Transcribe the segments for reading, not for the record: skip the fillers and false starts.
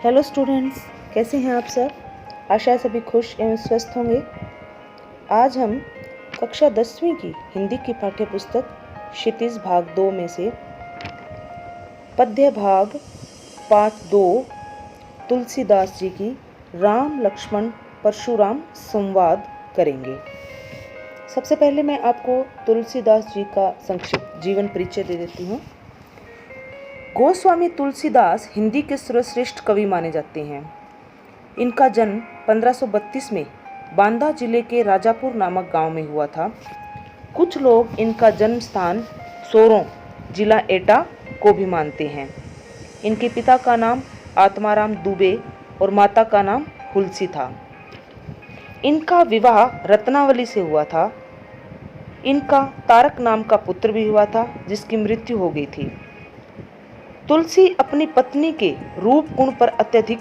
Hello students, कैसे हैं आप सब। आशा है सभी खुश एवं स्वस्थ होंगे। आज हम कक्षा 10वीं की हिंदी की पाठ्य पुस्तक क्षितिज भाग 2 में से पद्य भाग पाठ 2 तुलसीदास जी की राम लक्ष्मण परशुराम संवाद करेंगे। सबसे पहले मैं आपको तुलसीदास जी का संक्षिप्त जीवन परिचय दे देती हूँ। गोस्वामी तुलसीदास हिंदी के सर्वश्रेष्ठ कवि माने जाते हैं। इनका जन्म 1532 में बांदा जिले के राजापुर नामक गांव में हुआ था। कुछ लोग इनका जन्म स्थान सोरों जिला एटा को भी मानते हैं। इनके पिता का नाम आत्माराम दुबे और माता का नाम हुलसी था। इनका विवाह रत्नावली से हुआ था। इनका तारक नाम का पुत्र भी हुआ था जिसकी मृत्यु हो गई थी। तुलसी अपनी पत्नी के रूप गुण पर अत्यधिक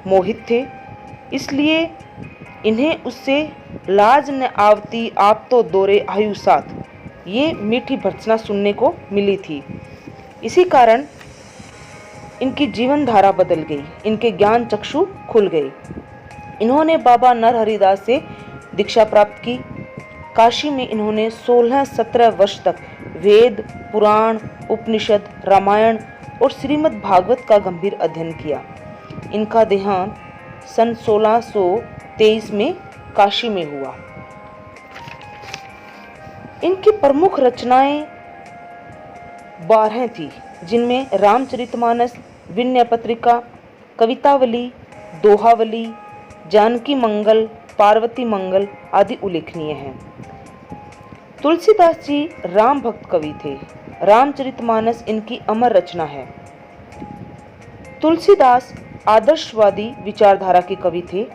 मोहित थे, इसलिए इन्हें उससे लाज न आवती आप तो दोरे आयु साथ ये मीठी भर्त्सना सुनने को मिली थी। इसी कारण इनकी जीवन धारा बदल गई, इनके ज्ञान चक्षु खुल गए। इन्होंने बाबा नरहरिदास से दीक्षा प्राप्त की। काशी में इन्होंने 16-17 वर्ष तक वेद, पुराण, उपनिषद, रामायण और श्रीमद् भागवत का गंभीर अध्ययन किया। इनका देहांत सन 1623 में काशी में हुआ। इनकी प्रमुख रचनाएं 12 थी, जिनमें रामचरितमानस, विनय पत्रिका, कवितावली, दोहावली, जानकी मंगल, पार्वती मंगल आदि उल्लेखनीय हैं। तुलसीदास जी राम भक्त कवि थे। रामचरितमानस इनकी अमर रचना है। तुलसीदास आदर्शवादी विचारधारा के कवि थे।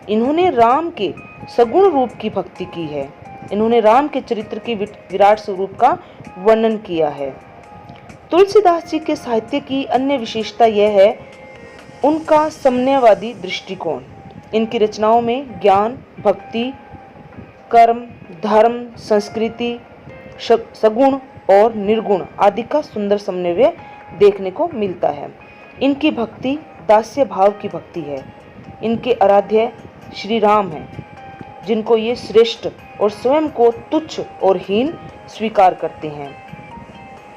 इन्होंने राम के सगुण रूप की भक्ति की है। इन्होंने राम के चरित्र के विराट स्वरूप का वर्णन किया है। तुलसीदास जी के साहित्य की अन्य विशेषता यह है उनका समन्वयवादी दृष्टिकोण। इनकी रचनाओं में ज्ञान, भक्ति, कर्म, धर्म, संस्कृति, सगुण और निर्गुण आदि का सुंदर समन्वय देखने को मिलता है। इनकी भक्ति दास्य भाव की भक्ति है। इनके आराध्य श्री राम हैं, जिनको ये श्रेष्ठ और स्वयं को तुच्छ और हीन स्वीकार करते हैं।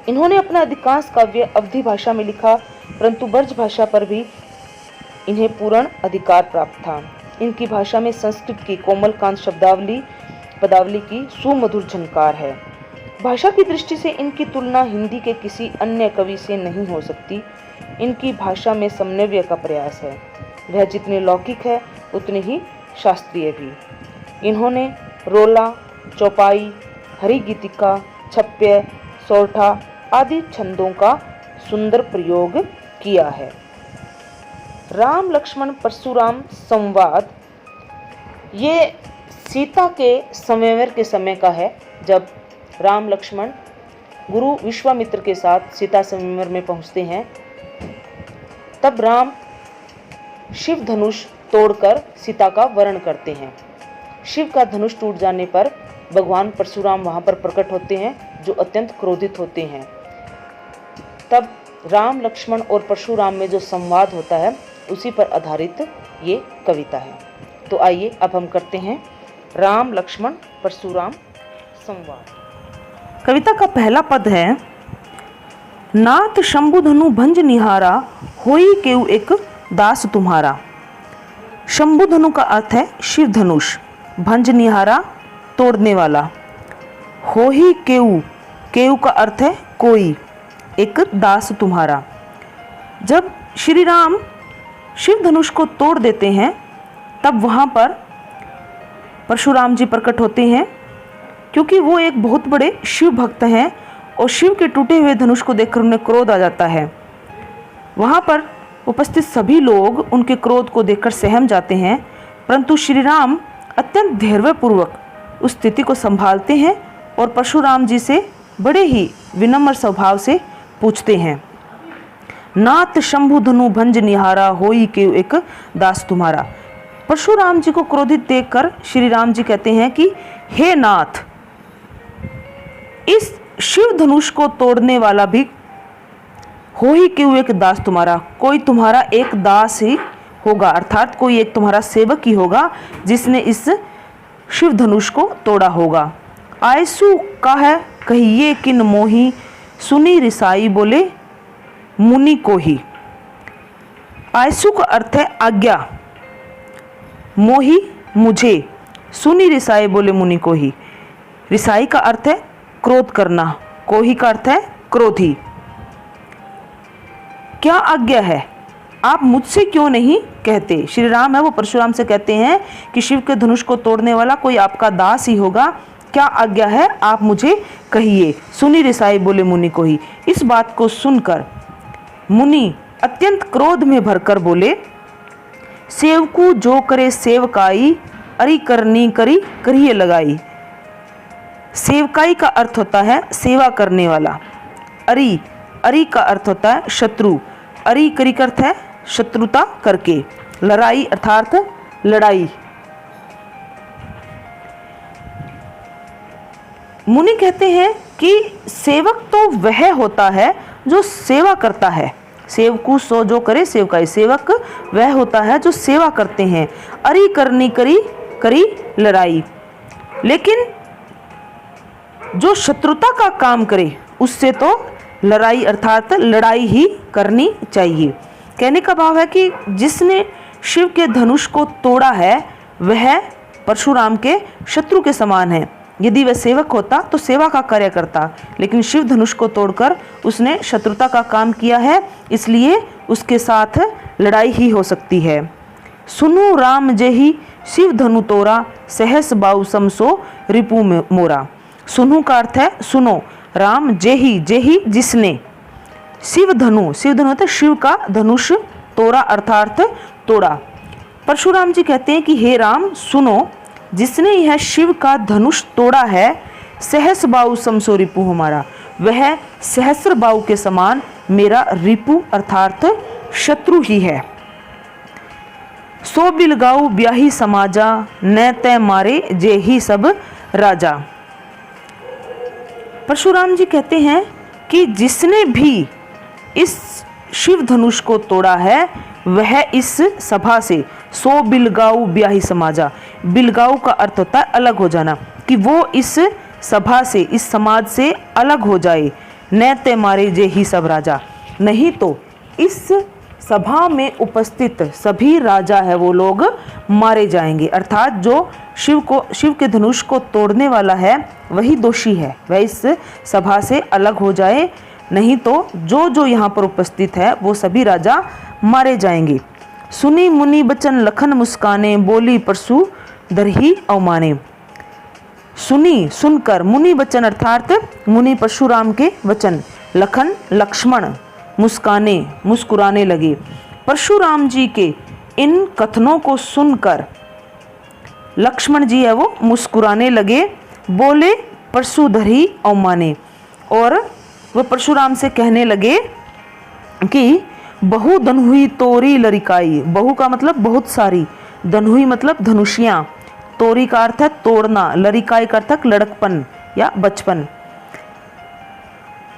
इन्होंने अपना अधिकांश काव्य अवधी भाषा में लिखा, परंतु ब्रज भाषा पर भी इन्हें पूर्ण अधिकार प्राप्त था। इनकी भाषा में संस्कृत की कोमल कांत शब्दावली पदावली की सुमधुर झनकार है। भाषा की दृष्टि से इनकी तुलना हिंदी के किसी अन्य कवि से नहीं हो सकती। इनकी भाषा में समन्वय का प्रयास है। वह जितने लौकिक है उतने ही शास्त्रीय भी। इन्होंने रोला, चौपाई, हरिगीतिका, छप्य, सोरठा आदि छंदों का सुंदर प्रयोग किया है। राम लक्ष्मण परशुराम संवाद ये सीता के संवैर के समय का है, जब राम लक्ष्मण गुरु विश्वामित्र के साथ सीता संवैर में पहुंचते हैं। तब राम शिव धनुष तोड़कर सीता का वरण करते हैं। शिव का धनुष टूट जाने पर भगवान परशुराम वहां पर प्रकट होते हैं, जो अत्यंत क्रोधित होते हैं। तब राम, लक्ष्मण और परशुराम में जो संवाद होता है उसी पर आधारित ये कविता है। तो आइए अब हम करते हैं राम लक्ष्मण परशुराम संवाद। कविता का पहला पद है, नाथ शंभु धनु भंज निहारा, होई केउ एक दास तुम्हारा। शंभु धनु का अर्थ है शिव धनुष, भंज निहारा तोड़ने वाला, होई केउ, केउ का अर्थ है कोई, एक दास तुम्हारा। जब श्री राम शिव धनुष को तोड़ देते हैं तब वहाँ पर परशुराम जी प्रकट होते हैं, क्योंकि वो एक बहुत बड़े शिव भक्त हैं और शिव के टूटे हुए धनुष को देखकर उन्हें क्रोध आ जाता है। वहाँ पर उपस्थित सभी लोग उनके क्रोध को देखकर सहम जाते हैं, परंतु श्री राम अत्यंत धैर्यपूर्वक उस स्थिति को संभालते हैं और परशुराम जी से बड़े ही विनम्र स्वभाव से पूछते हैं, नाथ शंभु धनु भंज निहारा, होई के एक दास तुम्हारा। परशुराम जी को क्रोधित देखकर श्री राम जी कहते हैं कि हे नाथ, इस शिव धनुष को तोड़ने वाला भी हो ही क्यों एक दास तुम्हारा, कोई तुम्हारा एक दास ही होगा, अर्थात कोई एक तुम्हारा सेवक ही होगा जिसने इस शिव धनुष को तोड़ा होगा। आयसु का है कहिए किन मोही, सुनी रिसाई बोले मुनि को ही। आयसु का अर्थ है आज्ञा, मोही मुझे, सुनी रिसाई बोले मुनि को ही। रिसाई का अर्थ है क्रोध करना, कोही का अर्थ है क्रोधी। क्या आज्ञा है, आप मुझसे क्यों नहीं कहते। श्री राम है वो परशुराम से कहते हैं कि शिव के धनुष को तोड़ने वाला कोई आपका दास ही होगा, क्या आज्ञा है आप मुझे कहिए। सुनी रिसाई बोले मुनि को ही। इस बात को सुनकर मुनि अत्यंत क्रोध में भरकर बोले, सेवकू जो करे सेवकाई, अरि करनी करी करिए लगाई। सेवकाई का अर्थ होता है सेवा करने वाला। अरि, अरि का अर्थ होता है शत्रु। अरि करी का अर्थ है शत्रुता करके। लड़ाई अर्थात लड़ाई। मुनि कहते हैं कि सेवक तो वह होता है जो सेवा करता है। सेवकू सो जो करे सेवकाई, सेवक वह होता है जो सेवा करते हैं। अरि करनी करी करी लड़ाई, लेकिन जो शत्रुता का काम करे उससे तो लड़ाई अर्थात लड़ाई ही करनी चाहिए। कहने का भाव है कि जिसने शिव के धनुष को तोड़ा है वह परशुराम के शत्रु के समान है। यदि वह सेवक होता तो सेवा का कार्य करता, लेकिन शिव धनुष को तोड़कर उसने शत्रुता का काम किया है, इसलिए उसके साथ लड़ाई ही हो सकती है। सुनु राम जेहि शिव धनु तोरा, सहस बाऊ समसो रिपु मोरा। सुनु का अर्थ है सुनो, राम जेहि, जेहि जिसने, शिव धनु, शिव धनु होता है शिव का धनुष, तोरा अर्थात तोड़ा। परशुराम जी कहते हैं कि हे राम सुनो, जिसने यह शिव का धनुष तोड़ा है, सहस बाऊ समसो रिपु हमारा, वह सहस्र बाऊ के समान मेरा रिपु अर्थात शत्रु ही है। सो बिलगाऊ ब्याही समाजा, न तय मारे जे ही सब राजा। परशुराम जी कहते हैं कि जिसने भी इस शिव धनुष को तोड़ा है वह इस सभा से, सो बिलगाऊ ब्याही समाजा, बिलगाऊ का अर्थ होता है अलग हो जाना, कि वो इस सभा से, इस समाज से अलग हो जाए। न ते मारे जे ही सब राजा, नहीं तो इस सभा में उपस्थित सभी राजा है वो लोग मारे जाएंगे। अर्थात जो शिव के धनुष को तोड़ने वाला है वही दोषी है, वह इस सभा से अलग हो जाए, नहीं तो जो जो यहाँ पर उपस्थित है वो सभी राजा मारे जाएंगे। सुनी मुनि बचन लखन मुस्काने, बोली परशु दरही अवमाने। सुनी सुनकर, मुनि वचन अर्थात मुनि परशुराम के वचन, लखन लक्ष्मण मुस्काने मुस्कुराने लगे। परशुराम जी के इन कथनों को सुनकर लक्ष्मण जी है वो मुस्कुराने लगे, बोले परशुधरी अवमाने, और वह परशुराम से कहने लगे कि बहु धनुई तोरी लरिकाई। बहु का मतलब बहुत सारी, धनुई मतलब धनुषियाँ, तोरी का अर्थ है तोड़ना, लरिकाई का अर्थ है लड़कपन या बचपन।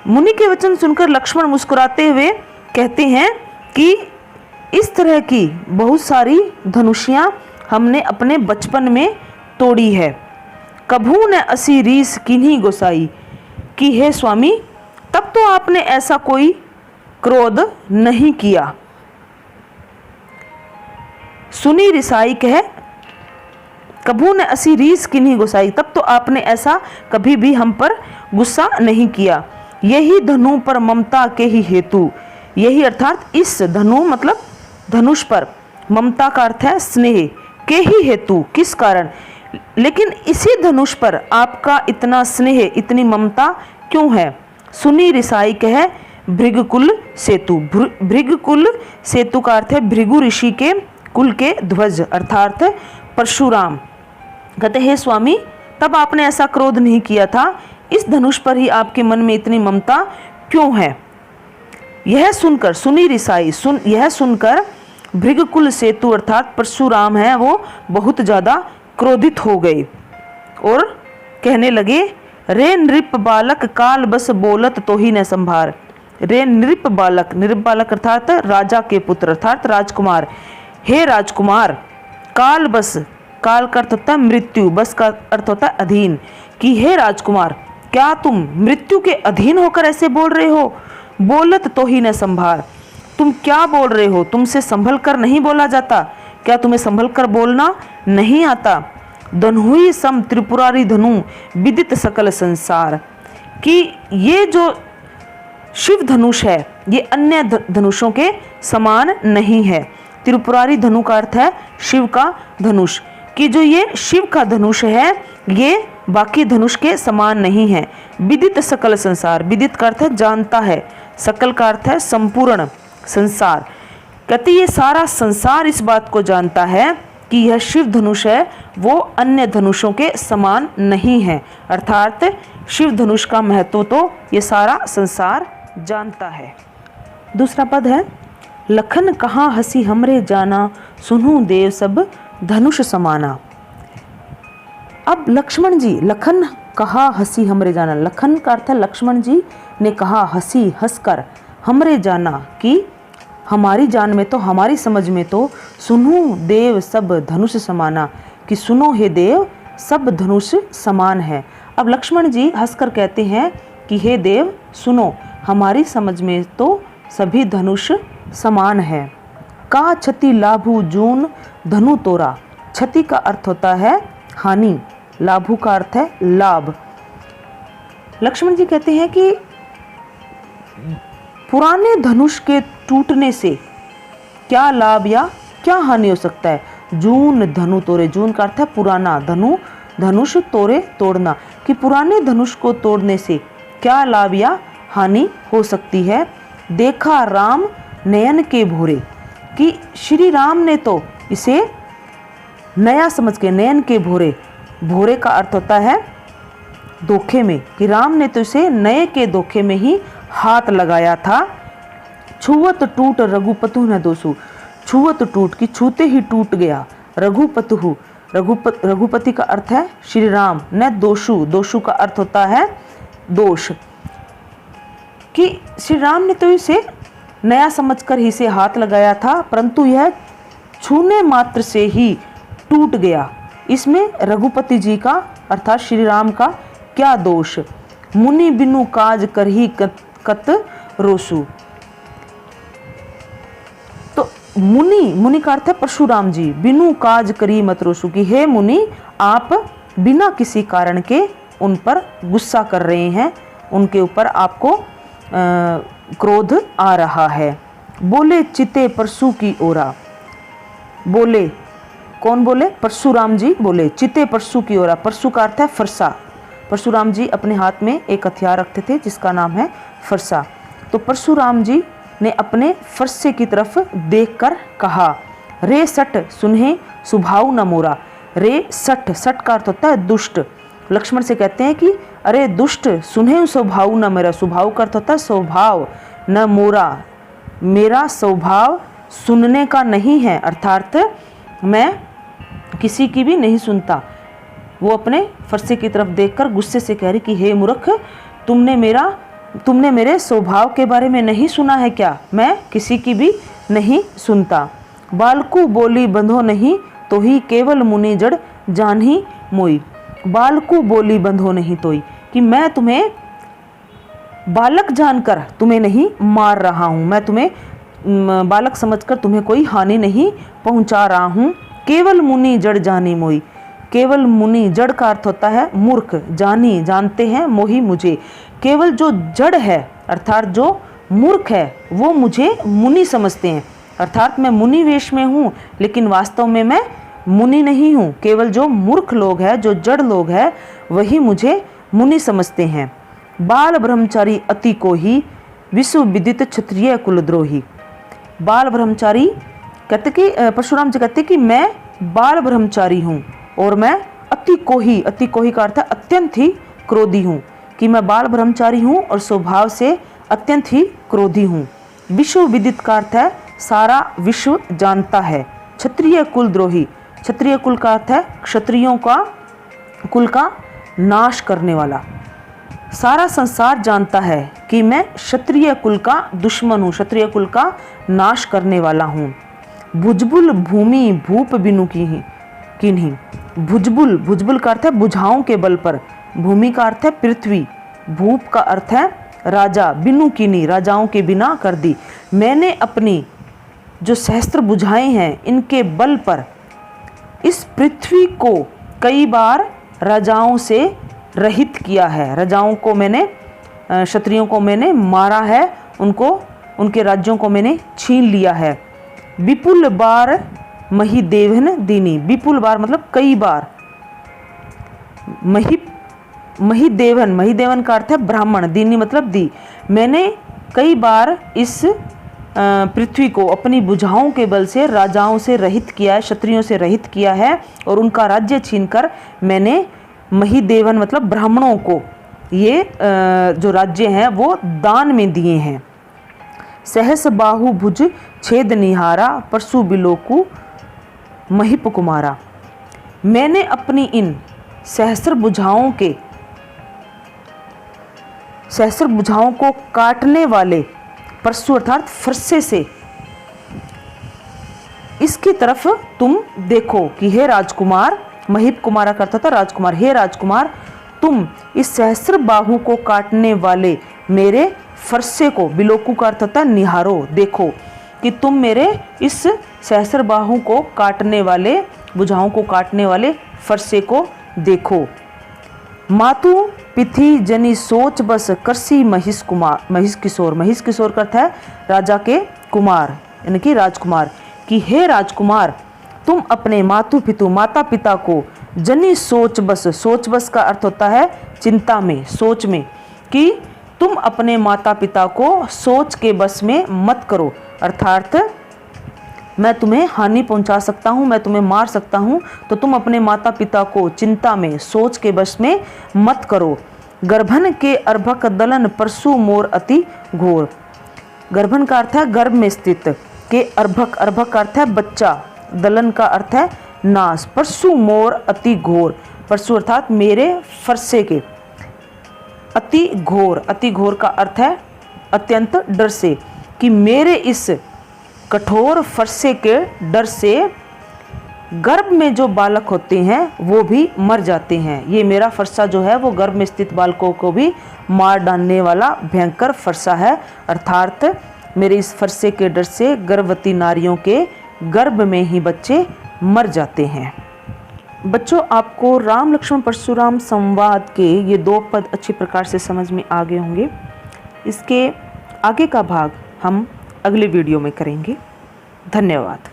मुनि के वचन सुनकर लक्ष्मण मुस्कुराते हुए कहते हैं कि इस तरह की बहुत सारी धनुषियाँ हमने अपने बचपन में तोड़ी है। कभू ने असी रीस किन्हीं गोसाई, कि हे स्वामी तब तो आपने ऐसा कोई क्रोध नहीं किया। सुनी रिसाई कहे, कभू ने असी रीस किन्हीं गोसाई, तब तो आपने ऐसा कभी भी हम पर गुस्सा नहीं किया। यही धनु पर ममता के ही हेतु, यही अर्थात इस धनु मतलब धनुष पर, ममता का अर्थ है स्नेह, के ही हेतु किस कारण, लेकिन इसी धनुष पर आपका इतना स्नेह इतनी ममता क्यों है। सुनी रिसाई कहे भृगकुल सेतु, भृगकुल सेतु का अर्थ है भृगु ऋषि के कुल के ध्वज अर्थात परशुराम। कहते हे स्वामी तब आपने ऐसा क्रोध नहीं किया था, इस धनुष पर ही आपके मन में इतनी ममता क्यों है। यह सुनकर, सुनी रिसाई यह सुनकर भृगकुल सेतु अर्थात परशुराम है वो बहुत ज़्यादा क्रोधित हो गए और कहने लगे, रे नृप बालक काल बस बोलत तो ही न संभार। रे नृप बालक अर्थात राजा के पुत्र अर्थात राजकुमार। हे राजकुमार, काल बस, काल का अर्थ होता है मृत्यु, बस का अर्थ होता है अधीन, कि हे राजकुमार क्या तुम मृत्यु के अधीन होकर ऐसे बोल रहे हो? बोलत तो ही न संभार, तुम क्या बोल रहे हो? तुमसे संभल कर नहीं बोला जाता? क्या तुम्हें संभल कर बोलना नहीं आता? धनुई सम त्रिपुरारी धनु विदित सकल संसार, कि ये जो शिव धनुष है ये अन्य धनुषों के समान नहीं है। त्रिपुरारी धनु का अर्थ है शिव का धनुष, कि जो ये शिव का धनुष है ये बाकी धनुष के समान नहीं है। विदित सकल संसार, विदित का अर्थ है जानता है, सकल का अर्थ है संपूर्ण संसार। कहते ये सारा संसार इस बात को जानता है कि यह शिव धनुष है वो अन्य धनुषों के समान नहीं है, अर्थात शिव धनुष का महत्व तो ये सारा संसार जानता है। दूसरा पद है लखन कहाँ हंसी हमरे जाना, सुनूं देव सब धनुष समाना। अब लक्ष्मण जी, लखन कहा हंसी हमरे जाना, लखन का अर्थ है लक्ष्मण जी ने कहा हंसी हंसकर, हमरे जाना कि हमारी जान में तो, हमारी समझ में तो, सुनूं देव सब धनुष समाना, कि सुनो हे देव सब धनुष समान है। अब लक्ष्मण जी हंसकर कहते हैं कि हे देव सुनो, हमारी समझ में तो सभी धनुष समान है। का क्षति लाभु जून धनु तोरा, क्षति का अर्थ होता है हानि, लाभु का अर्थ है लाभ। लक्ष्मण जी कहते हैं कि पुराने धनुष के टूटने से क्या लाभ या क्या हानि हो सकता है? जून धनु तोड़े, जून का अर्थ है पुराना, धनु धनुष तोड़े तोड़ना, कि पुराने धनुष को तोड़ने से क्या लाभ या हानि हो सकती है। देखा राम नयन के भोरे, कि श्री राम ने तो इसे नया समझ के, नयन के भोरे, भोरे का अर्थ होता है धोखे में, कि राम ने तो इसे नए के धोखे में ही हाथ लगाया था। छुअत टूट रघुपतु न दोषु, छुअत टूट कि छूते ही टूट गया, रघुपतु रघुपति का अर्थ है श्री राम, न दोषु, दोषु का अर्थ होता है दोष, कि श्री राम ने तो इसे नया समझकर ही से हाथ लगाया था, परंतु यह छूने मात्र से ही टूट गया। इसमें रघुपति जी का अर्थात श्री राम का क्या दोष? मुनि बिनु काज करही कत रोसु, तो मुनि का अर्थ है परशुराम जी, बिनु काज करी मत रोसु, कि हे मुनि आप बिना किसी कारण के उन पर गुस्सा कर रहे हैं, उनके ऊपर आपको क्रोध आ रहा है। बोले चिते परशु की ओरा, बोले कौन बोले? परशुराम जी बोले, चिते परशु की ओरा, परशु का अर्थ है फरसा, परशुराम जी अपने हाथ में एक हथियार रखते थे जिसका नाम है फरसा, तो परशुराम जी ने अपने फरसे की तरफ देखकर कहा, रे सठ सुनहे सुभाव न मोरा, रे सठ, सठ का अर्थ होता है दुष्ट। लक्ष्मण से कहते हैं कि अरे दुष्ट सुनहे स्वभाव न मेरा, स्वभाव का अर्थ होता है स्वभाव, न मोरा, मेरा स्वभाव सुनने का नहीं है, अर्थात मैं किसी की भी नहीं सुनता। वो अपने फरसे की तरफ देखकर गुस्से से कह रही कि हे मूर्ख, तुमने मेरे स्वभाव के बारे में नहीं सुना है क्या? मैं किसी की भी नहीं सुनता। बालकू बोली बंधो नहीं तो ही केवल मुनि जड़ जानही मोई, बालकू बोली बंधो नहीं तोई, कि मैं तुम्हें बालक जानकर तुम्हें नहीं मार रहा हूँ, मैं तुम्हें बालक समझकर तुम्हें कोई हानि नहीं पहुँचा रहा हूँ। केवल मुनि जड़ जानी मोई, केवल मुनि, जड़ का अर्थ होता है मूर्ख, जानी जानते हैं, मोही मुझे, केवल जो जड़ है अर्थात जो मूर्ख है वो मुझे मुनि समझते हैं, अर्थात मैं मुनि वेश में हूँ लेकिन वास्तव में मैं मुनि नहीं हूँ। केवल जो मूर्ख लोग हैं, जो जड़ लोग हैं, वही मुझे मुनि समझते हैं। बाल ब्रह्मचारी अति को ही विश्व विदित क्षत्रिय कुलद्रोही, बाल ब्रह्मचारी कहते कि परशुराम जी कहते कि मैं बाल ब्रह्मचारी हूँ और मैं अति कोही, अति कोही का अर्थ है अत्यंत ही क्रोधी हूँ, कि मैं बाल ब्रह्मचारी हूँ और स्वभाव से अत्यंत ही क्रोधी हूँ। विश्व विदित का अर्थ है सारा विश्व जानता है। क्षत्रिय कुलद्रोही, क्षत्रिय कुल का अर्थ है क्षत्रियों का कुल का नाश करने वाला। सारा संसार जानता है कि मैं क्षत्रिय कुल का दुश्मन हूँ, क्षत्रिय कुल का नाश करने वाला हूँ। भुजबुल भूमि भूप बिनु किन्हीं। भुजबुल, भुजबुल का अर्थ है बुझाओं के बल पर, भूमि का अर्थ है पृथ्वी, भूप का अर्थ है राजा, बिनु किन्हीं राजाओं के बिना कर दी। मैंने अपनी जो सहस्त्र बुझाएं हैं इनके बल पर इस पृथ्वी को कई बार राजाओं से रहित किया है। राजाओं को मैंने, क्षत्रियों को मैंने मारा है, उनको, उनके राज्यों को मैंने छीन लिया है। विपुल बार महिदेवन दीनी। विपुल बार मतलब कई बार। महिदेवन, महिदेवन का अर्थ है ब्राह्मण, दीनी मतलब दी। मैंने कई बार इस पृथ्वी को अपनी भुजाओं के बल से राजाओं से रहित किया है, क्षत्रियों से रहित किया है, और उनका राज्य छीनकर मैंने महिदेवन मतलब ब्राह्मणों को ये जो राज्य हैं वो दान में दिए हैं। सहस बाहु भुज छेद निहारा, परसु बिलोकु महिप कुमारा। मैंने अपनी इन सहस्र भुजाओं को काटने वाले परसु अर्थात फरसे से इसकी तरफ तुम देखो कि हे राजकुमार, महिप कुमारा करता था राजकुमार, हे राजकुमार तुम इस सहस्र बाहु को काटने वाले मेरे फरसे को, बिलोकू का अर्थ होता है निहारो, देखो कि तुम मेरे इस सहस्र बाहु को काटने वाले, भुजाओं को काटने वाले फरसे को देखो। मातु पिथि जनी सोच बस करसी महिष कुमार, महिष किशोर, महिष किशोर का अर्थ है राजा के कुमार यानी कि राजकुमार, कि हे राजकुमार तुम अपने मातु पितु माता पिता को जनी सोच बस, सोच बस का अर्थ होता है चिंता में, सोच में, कि तुम अपने माता पिता को सोच के बस में मत करो, अर्थात मैं तुम्हें हानि पहुंचा सकता हूं, मैं तुम्हें मार सकता हूं, तो तुम अपने माता पिता को चिंता में, सोच के बस में मत करो। गर्भन के अर्भक दलन परसु मोर अति घोर। गर्भन का अर्थ है गर्भ में स्थित, के अर्भक, अर्भक का अर्थ है बच्चा, दलन का अर्थ है नाश, परसु मोर अति घोर, परसु अर्थात मेरे फरसे के, अति घोर, अति घोर का अर्थ है अत्यंत डर से, कि मेरे इस कठोर फरसे के डर से गर्भ में जो बालक होते हैं वो भी मर जाते हैं। ये मेरा फरसा जो है वो गर्भ में स्थित बालकों को भी मार डालने वाला भयंकर फरसा है, अर्थात मेरे इस फरसे के डर से गर्भवती नारियों के गर्भ में ही बच्चे मर जाते हैं। बच्चों, आपको राम लक्ष्मण परशुराम संवाद के ये 2 पद अच्छी प्रकार से समझ में आ गए होंगे। इसके आगे का भाग हम अगले वीडियो में करेंगे। धन्यवाद।